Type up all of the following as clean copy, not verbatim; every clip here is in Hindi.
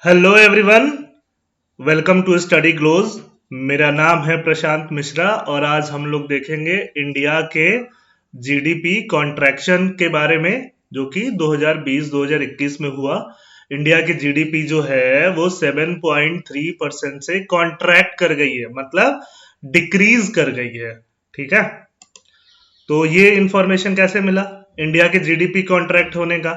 Hello everyone, welcome to study glows. मेरा नाम है प्रशांत मिश्रा और आज हम लोग देखेंगे इंडिया के जीडीपी कॉन्ट्रैक्शन के बारे में, जो कि 2020-2021 में हुआ। इंडिया की जीडीपी जो है वो 7.3% से कॉन्ट्रैक्ट कर गई है, मतलब डिक्रीज कर गई है। ठीक है, तो ये इंफॉर्मेशन कैसे मिला इंडिया के जीडीपी कॉन्ट्रैक्ट होने का?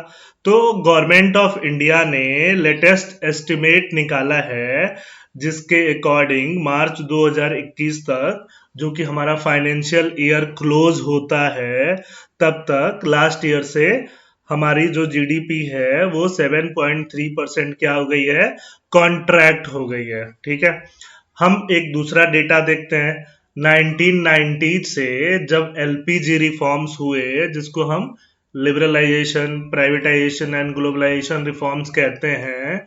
तो गवर्नमेंट ऑफ इंडिया ने लेटेस्ट एस्टिमेट निकाला है, जिसके अकॉर्डिंग मार्च 2021 तक, जो कि हमारा फाइनेंशियल ईयर क्लोज होता है, तब तक लास्ट ईयर से हमारी जो जीडीपी है वो 7.3% क्या हो गई है, कॉन्ट्रैक्ट हो गई है। ठीक है, हम एक दूसरा डेटा देखते हैं। 1990 से जब एलपीजी रिफॉर्म्स हुए, जिसको हम liberalisation, privatisation and globalisation reforms कहते हैं,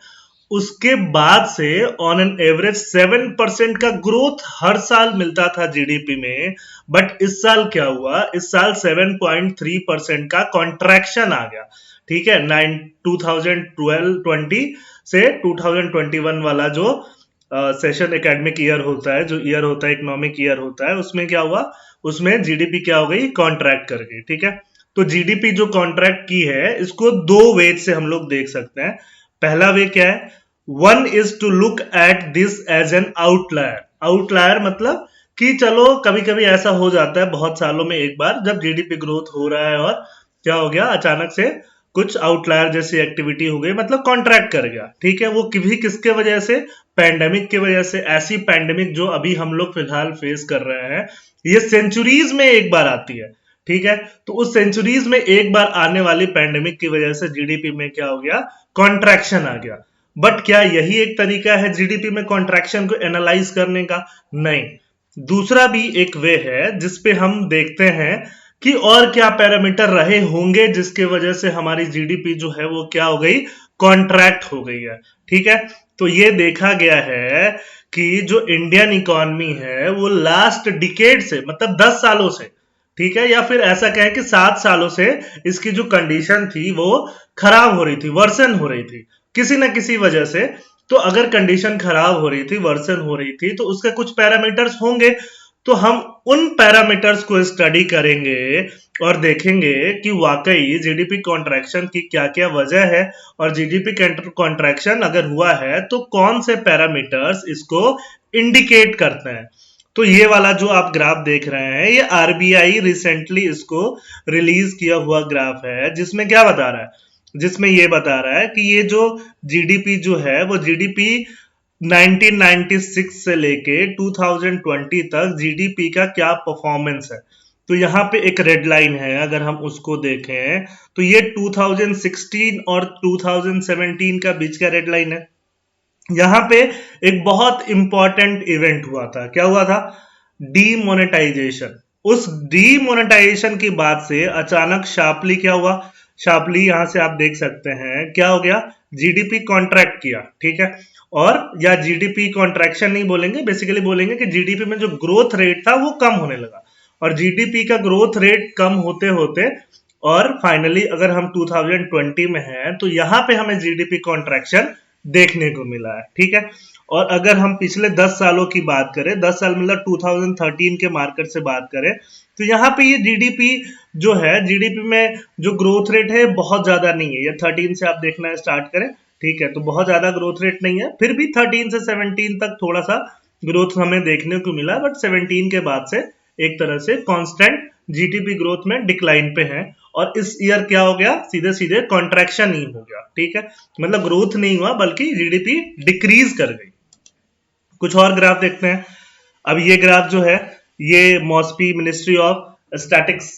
उसके बाद से ऑन एन एवरेज 7% का ग्रोथ हर साल मिलता था जीडीपी में। बट इस साल क्या हुआ, इस साल 7.3% का कॉन्ट्रैक्शन आ गया। ठीक है, 2012-20 से 2021 वाला जो सेशन एकेडमिक ईयर होता है, जो ईयर होता है इकोनॉमिक ईयर होता है, उसमें क्या हुआ, उसमें जीडीपी क्या हो गई, कॉन्ट्रैक्ट कर गई। ठीक है, तो जीडीपी जो कॉन्ट्रैक्ट की है, इसको दो वे से हम लोग देख सकते हैं। पहला वे क्या है, one is to look at this as an outlier. Outlier मतलब कि चलो कभी कभी ऐसा हो जाता है बहुत सालों में एक बार, जब जीडीपी ग्रोथ हो रहा है और क्या हो गया, अचानक से कुछ आउटलायर जैसी एक्टिविटी हो गई, मतलब कॉन्ट्रैक्ट कर गया। ठीक है, वो भी किसके वजह से, पैंडेमिक की वजह से। ऐसी पैंडेमिक जो अभी हम लोग फिलहाल फेस कर रहे हैं, ये सेंचुरीज में एक बार आती है। ठीक है, तो उस सेंचुरीज में एक बार आने वाली पैंडेमिक की वजह से जीडीपी में क्या हो गया, कॉन्ट्रैक्शन आ गया। बट क्या यही एक तरीका है जीडीपी में कॉन्ट्रैक्शन को एनालाइज करने का? नहीं, दूसरा भी एक वे है जिसपे हम देखते हैं कि और क्या पैरामीटर रहे होंगे जिसके वजह से हमारी जीडीपी जो है वो क्या हो गई, कॉन्ट्रैक्ट हो गई है। ठीक है, तो ये देखा गया है कि जो इंडियन इकोनॉमी है वो लास्ट डिकेड से, मतलब 10 सालों से, ठीक है, या फिर ऐसा कहें कि 7 सालों से इसकी जो कंडीशन थी वो खराब हो रही थी, वर्सन हो रही थी किसी ना किसी वजह से। तो अगर कंडीशन खराब हो रही थी, वर्सन हो रही थी, तो उसके कुछ पैरामीटर्स होंगे। तो हम उन पैरामीटर्स को स्टडी करेंगे और देखेंगे कि वाकई जीडीपी कॉन्ट्रैक्शन की क्या क्या वजह है, और जीडीपी कॉन्ट्रैक्शन अगर हुआ है तो कौन से पैरामीटर्स इसको इंडिकेट करते हैं। तो ये वाला जो आप ग्राफ देख रहे हैं, ये आरबीआई रिसेंटली इसको रिलीज किया हुआ ग्राफ है, जिसमें क्या बता रहा है, जिसमें ये बता रहा है कि ये जो जीडीपी जो है वो जीडीपी 1996 से लेके 2020 तक जीडीपी का क्या परफॉर्मेंस है। तो यहाँ पे एक रेड लाइन है, अगर हम उसको देखें तो ये 2016 और 2017 का बीच का रेड लाइन है। यहाँ पे एक बहुत इंपॉर्टेंट इवेंट हुआ था। क्या हुआ था? डीमोनेटाइजेशन। उस डीमोनेटाइजेशन की बात से अचानक शार्पली क्या हुआ, शार्पली यहां से आप देख सकते हैं क्या हो गया, जीडीपी कॉन्ट्रैक्ट किया। ठीक है, और या जीडीपी कॉन्ट्रैक्शन नहीं बोलेंगे, बेसिकली बोलेंगे कि जीडीपी में जो ग्रोथ रेट था वो कम होने लगा, और जीडीपी का ग्रोथ रेट कम होते होते और फाइनली अगर हम 2020 में हैं तो यहाँ पे हमें जीडीपी कॉन्ट्रैक्शन देखने को मिला है। ठीक है, और अगर हम पिछले 10 सालों की बात करें, 10 साल मतलब 2013 के मार्केट से बात करें, तो यहाँ पे ये जीडीपी जो है, जीडीपी में जो ग्रोथ रेट है बहुत ज्यादा नहीं है। ये 13 से आप देखना स्टार्ट करें, ठीक है, तो बहुत ज्यादा ग्रोथ रेट नहीं है, फिर भी 13 से 17 तक थोड़ा सा ग्रोथ हमें देखने को मिला, बट 17 के बाद से एक तरह से कांस्टेंट जीडीपी ग्रोथ में डिक्लाइन पे है। और इस ईयर क्या हो गया, सीधे सीधे कॉन्ट्रैक्शन ही हो गया। ठीक है, मतलब ग्रोथ नहीं हुआ बल्कि जीडीपी डिक्रीज कर गई। कुछ और ग्राफ देखते हैं। अब ये ग्राफ जो है, ये मॉस्पी मिनिस्ट्री ऑफ स्टैटिक्स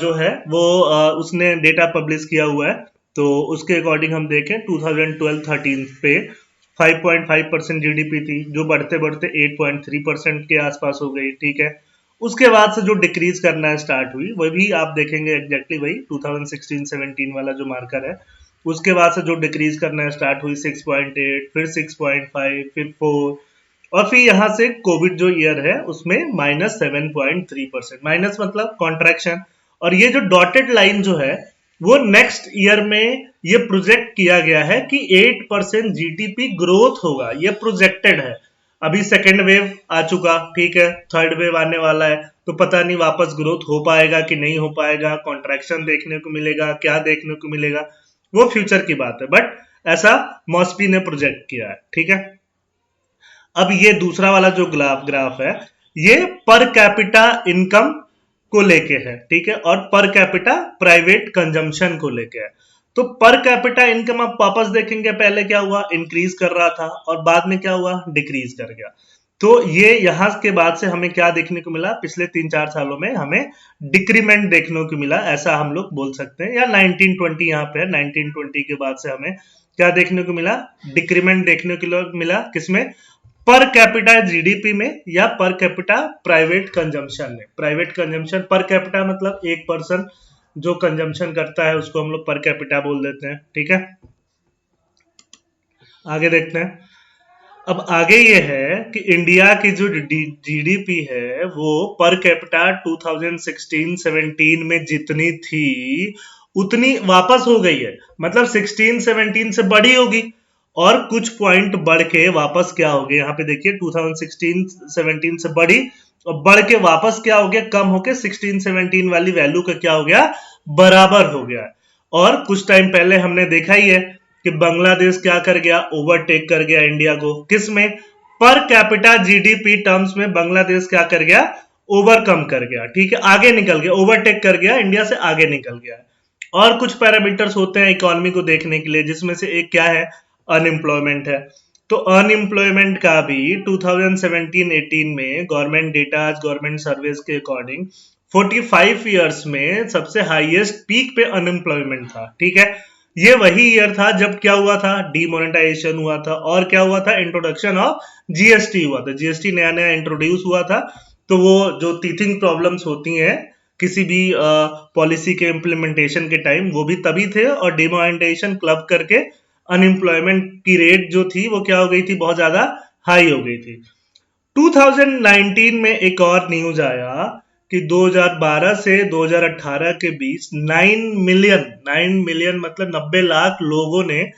जो है वो उसने डेटा पब्लिश किया हुआ है। तो उसके अकॉर्डिंग हम देखें 2012-13 पे 5.5% जीडीपी थी, जो बढ़ते बढ़ते 8.3% के आसपास हो गई। ठीक है, उसके बाद से जो डिक्रीज करना स्टार्ट हुई, वह भी आप देखेंगे एग्जैक्टली वही 2016-17 वाला जो मार्कर है, उसके बाद से जो डिक्रीज करना स्टार्ट हुई 6.8, फिर 6.5, फिर 4, और फिर यहां से कोविड जो ईयर है उसमें -7.3%, माइनस मतलब कॉन्ट्रैक्शन। और ये जो डॉटेड लाइन जो है वो नेक्स्ट ईयर में ये प्रोजेक्ट किया गया है कि 8% जीडीपी ग्रोथ होगा, ये प्रोजेक्टेड है। अभी सेकेंड वेव आ चुका, ठीक है, थर्ड वेव आने वाला है, तो पता नहीं वापस ग्रोथ हो पाएगा कि नहीं हो पाएगा, कॉन्ट्रैक्शन देखने को मिलेगा, क्या देखने को मिलेगा, वो फ्यूचर की बात है, बट ऐसा मॉस्पी ने प्रोजेक्ट किया है, ठीक है। अब ये दूसरा वाला जो ग्राफ है, ये पर कैपिटा इनकम को लेके है, ठीक है, और पर कैपिटा प्राइवेट कंजम्पशन को लेके है। तो पर कैपिटा इनकम आप वापस देखेंगे, पहले क्या हुआ, इंक्रीज कर रहा था और बाद में क्या हुआ, डिक्रीज कर गया। तो ये यहां के बाद से हमें क्या देखने को मिला, पिछले 3-4 सालों में हमें डिक्रीमेंट देखने को मिला, ऐसा हम लोग बोल सकते हैं, या 1920 यहाँ पे है, 1920 के बाद से हमें क्या देखने को मिला, डिक्रीमेंट देखने को मिला, किसमें, पर कैपिटा जीडीपी में या पर कैपिटा प्राइवेट कंजम्पशन में। प्राइवेट कंजम्पशन पर कैपिटा मतलब एक पर्सन जो कंजम्पशन करता है उसको हम लोग पर कैपिटा बोल देते हैं, ठीक है। आगे देखते हैं। अब आगे ये है कि इंडिया की जो जीडीपी है वो पर कैपिटा 2016-17 में जितनी थी उतनी वापस हो गई है, मतलब 16-17 से बड़ी होगी और कुछ पॉइंट बढ़ के वापस क्या हो गया, यहाँ पे देखिए 2016-17 से बढ़ी और बढ़ के वापस क्या हो गया, कम होके 16-17 वाली वैल्यू का क्या हो गया, बराबर हो गया। और कुछ टाइम पहले हमने देखा ही है कि बांग्लादेश क्या कर गया, ओवरटेक कर गया इंडिया को, किस में, पर कैपिटा जीडीपी टर्म्स में बांग्लादेश क्या कर गया, ओवरकम कर गया, ठीक है, आगे निकल गया, ओवरटेक कर गया, इंडिया से आगे निकल गया। और कुछ पैरामीटर्स होते हैं इकोनॉमी को देखने के लिए, जिसमें से एक क्या है, अनएम्प्लॉयमेंट है। तो अनएम्प्लॉयमेंट का भी 2017-18 में गवर्नमेंट डेटा, गवर्नमेंट सर्वेस के अकॉर्डिंग 45 ईयर्स में सबसे हाईएस्ट पीक पे अनएम्प्लॉयमेंट था, ठीक है। ये वही ईयर था जब क्या हुआ था, डीमोनेटाइजेशन हुआ था और क्या हुआ था, इंट्रोडक्शन ऑफ जीएसटी हुआ था, जीएसटी नया नया इंट्रोड्यूस हुआ था। तो वो जो टीथिंग प्रॉब्लम्स होती हैं किसी भी पॉलिसी के इम्प्लीमेंटेशन के टाइम, वो भी तभी थे, और डीमोनेटाइजेशन क्लब करके अनएम्प्लॉयमेंट की रेट जो थी वो क्या हो गई थी, बहुत ज्यादा हाई हो गई थी। 2019 में एक और न्यूज आया कि 2012 से 2018 के बीच 9 मिलियन मतलब 90 लाख लोगों ने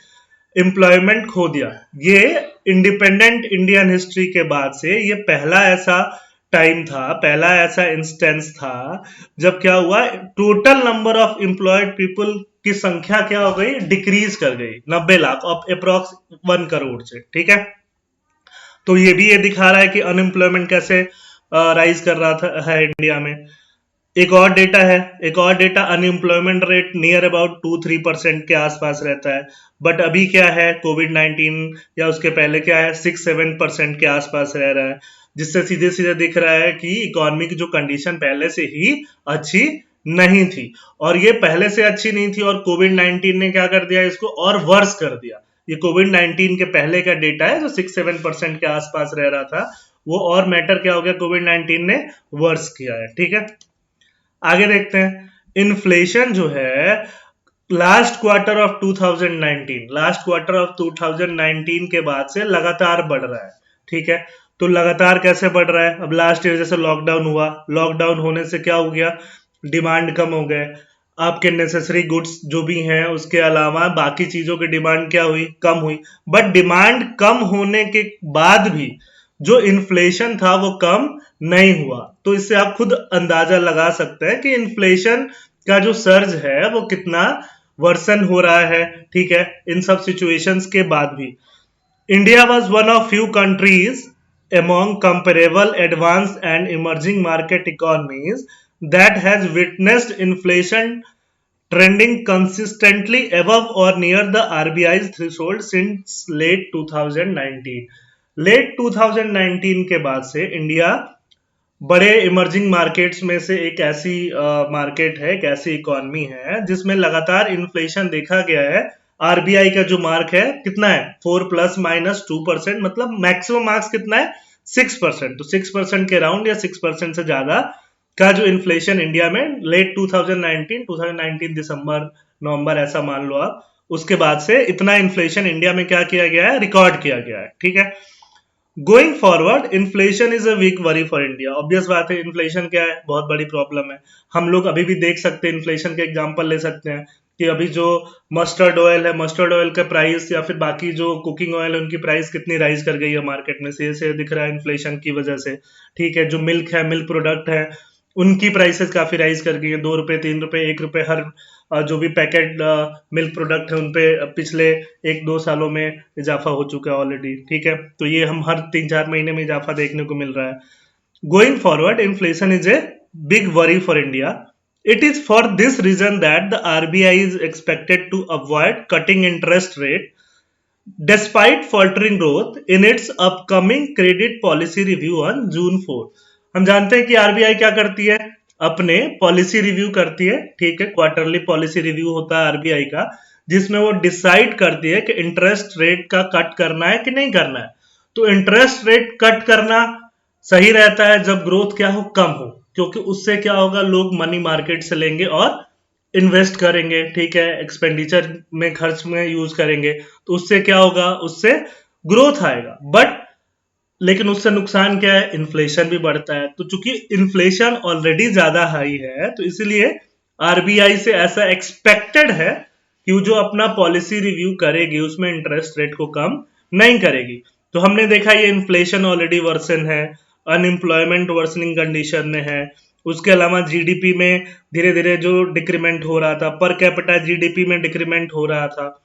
एम्प्लॉयमेंट खो दिया। ये इंडिपेंडेंट इंडियन हिस्ट्री के बाद से ये पहला ऐसा टाइम था, पहला ऐसा इंस्टेंस था जब क्या हुआ, total number of employed people की संख्या क्या हो गई, डिक्रीज कर गई 90 लाख ऑफ अप्रॉक्स 1 करोड़ से, ठीक है। तो ये भी ये दिखा रहा है कि अनएम्प्लॉयमेंट कैसे राइज कर रहा था है इंडिया में। एक और data unemployment rate near about 2-3% के आसपास रहता है, बट अभी क्या है, कोविड-19 या उसके पहले क्या है, 6-7% के आसपास रह रहा है, जिससे सीधे सीधे दिख रहा है कि इकोनॉमी की जो कंडीशन पहले से ही अच्छी नहीं थी, और ये पहले से अच्छी नहीं थी और कोविड-19 ने क्या कर दिया, इसको और वर्स कर दिया। ये कोविड-19 के पहले का डेटा है जो 6-7% के आसपास रह रहा था, वो और मैटर क्या हो गया, कोविड-19 ने वर्स किया है, ठीक है। आगे देखते हैं। इन्फ्लेशन जो है लास्ट क्वार्टर ऑफ 2019 के बाद से लगातार बढ़ रहा है, ठीक है। तो लगातार कैसे बढ़ रहा है, अब लास्ट ईयर जैसे लॉकडाउन हुआ, लॉकडाउन होने से क्या हो गया, डिमांड कम हो गए, आपके नेसेसरी गुड्स जो भी हैं उसके अलावा बाकी चीजों की डिमांड क्या हुई, कम हुई। बट डिमांड कम होने के बाद भी जो इन्फ्लेशन था वो कम नहीं हुआ। तो इससे आप खुद अंदाजा लगा सकते हैं कि इन्फ्लेशन का जो सर्ज है वो कितना वर्सन हो रहा है, ठीक है, इन सब सिचुएशंस के बाद भी। India was one of few countries among comparable advanced and emerging market economies that has witnessed inflation trending consistently above or near the RBI's threshold since late 2019. Late 2019 के बाद से इंडिया बड़े इमर्जिंग मार्केट्स में से एक ऐसी मार्केट है, एक ऐसी इकोनॉमी है जिसमें लगातार इन्फ्लेशन देखा गया है। आरबीआई का जो मार्क है कितना है, 4+-2%, मतलब मैक्सिमम मार्क्स कितना है, 6%। तो 6% के राउंड या 6% से ज्यादा का जो इन्फ्लेशन इंडिया में लेट 2019 दिसंबर नवंबर ऐसा मान लो आप, उसके बाद से इतना इन्फ्लेशन इंडिया में क्या किया गया है, रिकॉर्ड किया गया है, ठीक है। Going forward inflation is a weak worry for India. Obvious बात है, इन्फ्लेशन क्या है, बहुत बड़ी प्रॉब्लम है। हम लोग अभी भी देख सकते हैं, इन्फ्लेशन के एग्जांपल ले सकते हैं कि अभी जो मस्टर्ड ऑयल है, मस्टर्ड ऑयल का प्राइस या फिर बाकी जो कुकिंग ऑयल है उनकी प्राइस कितनी राइज कर गई है मार्केट में से दिख रहा है इन्फ्लेशन की वजह से। ठीक है, जो मिल्क है, मिल्क प्रोडक्ट है, उनकी प्राइसेस काफी राइज कर गई है, 2 रुपए, 3 रुपए, 1 रुपए हर जो भी पैकेट मिल्क प्रोडक्ट है उनपे पिछले 1-2 सालों में इजाफा हो चुका है ऑलरेडी। ठीक है, तो ये हम हर 3-4 महीने में इजाफा देखने को मिल रहा है। Going forward, inflation is a big worry for India. It is for this reason that the RBI is expected to avoid cutting interest rate despite faltering growth in its upcoming credit policy review on June 4. हम जानते हैं कि आरबीआई क्या करती है, अपने पॉलिसी रिव्यू करती है। ठीक है, क्वार्टरली पॉलिसी रिव्यू होता है आरबीआई का, जिसमें वो डिसाइड करती है कि इंटरेस्ट रेट का कट करना है कि नहीं करना है। तो इंटरेस्ट रेट कट करना सही रहता है जब ग्रोथ क्या हो, कम हो, क्योंकि उससे क्या होगा, लोग मनी मार्केट से लेंगे और इन्वेस्ट करेंगे। ठीक है, एक्सपेंडिचर में, खर्च में यूज करेंगे, तो उससे क्या होगा, उससे ग्रोथ आएगा। बट लेकिन उससे नुकसान क्या है, इन्फ्लेशन भी बढ़ता है। तो चूंकि इन्फ्लेशन ऑलरेडी ज्यादा हाई है, तो इसलिए आरबीआई से ऐसा एक्सपेक्टेड है कि वो जो अपना पॉलिसी रिव्यू करेगी उसमें इंटरेस्ट रेट को कम नहीं करेगी। तो हमने देखा ये इन्फ्लेशन ऑलरेडी वर्सन है, अनएम्प्लॉयमेंट वर्सनिंग कंडीशन में है, उसके अलावा जीडीपी में धीरे धीरे जो डिक्रीमेंट हो रहा था, पर कैपिटा जीडीपी में डिक्रीमेंट हो रहा था।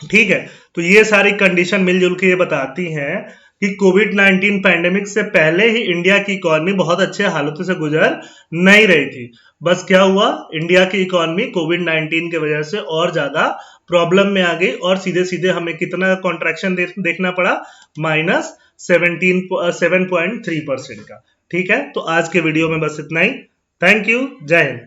ठीक है, तो ये सारी कंडीशन मिलजुल के ये बताती हैं कि कोविड-19 पैंडेमिक से पहले ही इंडिया की इकोनॉमी बहुत अच्छे हालातों से गुजर नहीं रही थी। बस क्या हुआ, इंडिया की इकोनॉमी कोविड-19 की वजह से और ज्यादा प्रॉब्लम में आ गई और सीधे सीधे हमें कितना कॉन्ट्रैक्शन देखना पड़ा, -7.3% का। ठीक है, तो आज के वीडियो में बस इतना ही। थैंक यू, जय हिंद।